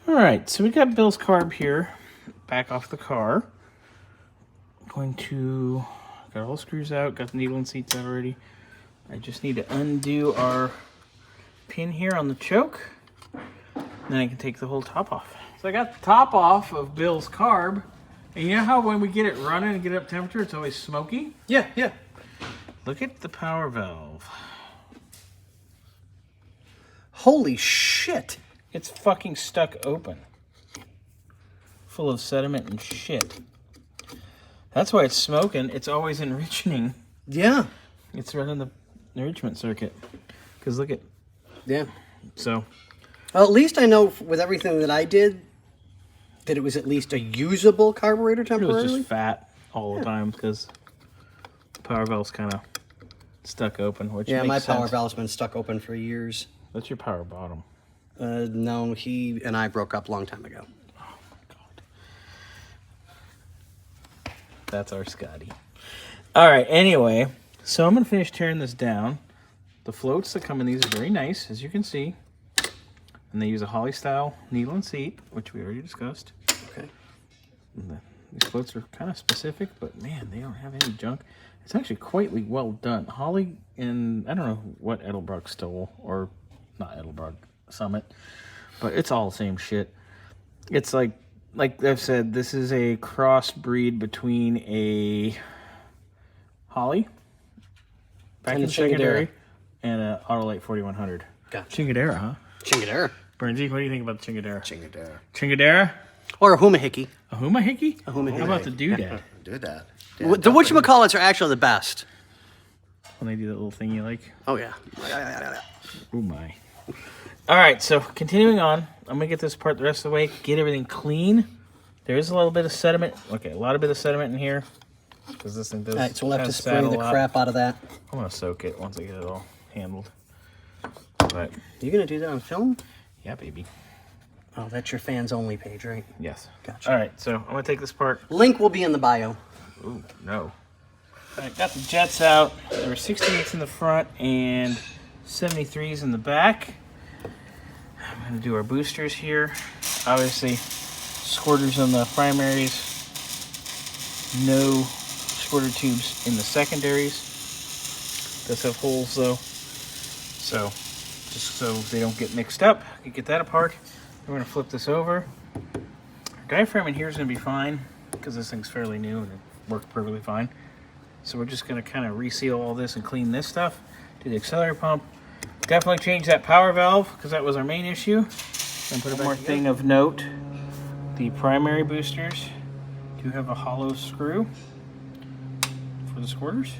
All right, so we got Bill's carb here, back off the car. Going to, got all the screws out, got the needle and seats out already. I just need to undo our pin here on the choke. Then I can take the whole top off. So I got the top off of Bill's carb. And you know how when we get it running and get up temperature, it's always smoky? Yeah, yeah. Look at the power valve. Holy shit. It's fucking stuck open. Full of sediment and shit. That's why it's smoking. It's always enriching. Yeah. It's running the enrichment circuit. Because look at... Yeah. So... Well, at least I know with everything that I did that it was at least a usable carburetor temporarily. It was just fat all the time because the power valve's kind of stuck open, which makes my sense. power valve's been stuck open for years. That's your power bottom. No, he and I broke up a long time ago. Oh, my God. That's our Scotty. All right, anyway, so I'm going to finish tearing this down. The floats that come in these are very nice, as you can see. And they use a Holly style needle and seat, which we already discussed. Okay. These floats are kind of specific, but man, they don't have any junk. It's actually quite well done. Holly and I don't know what Edelbrock stole, or not Edelbrock, Summit, but it's all the same shit. It's like I've said, this is a crossbreed between a Holly back in secondary and an Autolite 4100. Gotcha. Chingadera, huh? Chingadera. Bernsey, what do you think about the Chingadera? Chingadera. Chingadera? Or a Humahickey. A Humahickey? A Humahickey. How about the doodad? Do that. The whatchamacallits are actually the best. When they do that little thing you like? Oh, yeah. Oh, my. All right, so continuing on. I'm going to get this part the rest of the way, get everything clean. There is a little bit of sediment. Okay, a lot of bit of sediment in here. Because this thing does. All right, so we'll have to spray saddle the a lot. crap out of that. I'm going to soak it once I get it all handled. But You going to do that on film? yeah, baby. Oh, that's your fans only page, right? Yes. Gotcha. All right, so I'm going to take this part. Link will be in the bio. Ooh, no. All right, got the jets out. There were 68s in the front and 73s in the back. I'm going to do our boosters here. Obviously, squirters on the primaries. No squirter tubes in the secondaries. Does have holes though. So, just so they don't get mixed up, you get that apart. We're going to flip this over. Our diaphragm in here is going to be fine because this thing's fairly new and it worked perfectly fine. So we're just going to kind of reseal all this and clean this stuff. Do the accelerator pump. Definitely change that power valve because that was our main issue. And put one more thing of note. The primary boosters do have a hollow screw for the squirters.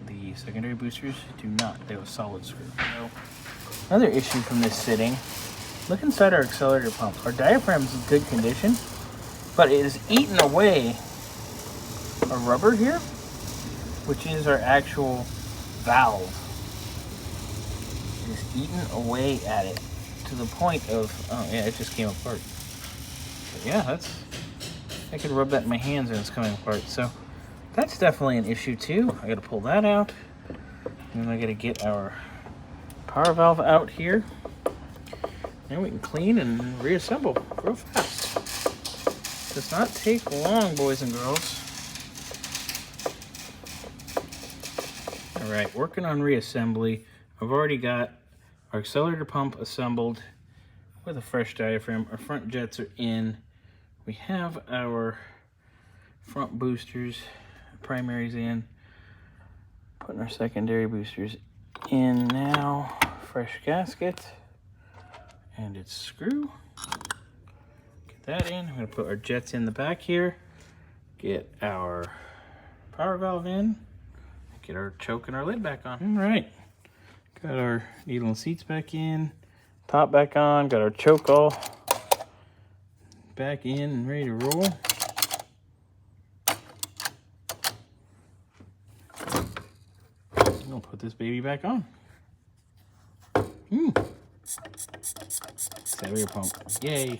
The secondary boosters do not. They have a solid screw. So, another issue from this sitting. Look inside our accelerator pump. Our diaphragm is in good condition, but it is eaten away our rubber here, which is our actual valve. It is eaten away at it to the point of, oh yeah, it just came apart. But yeah, I can rub that in my hands and it's coming apart. So that's definitely an issue too. I gotta pull that out. And then I gotta get our power valve out here. And we can clean and reassemble real fast. Does not take long, boys and girls. All right, working on reassembly. I've already got our accelerator pump assembled with a fresh diaphragm. Our front jets are in. We have our front boosters, primaries in. Putting our secondary boosters in now. Fresh gasket. And its screw. Get that in. I'm going to put our jets in the back here. Get our power valve in. Get our choke and our lid back on. All right. Got our needle and seats back in. Top back on. Got our choke all back in and ready to roll. I'll put this baby back on. Accelerator pump. Yay.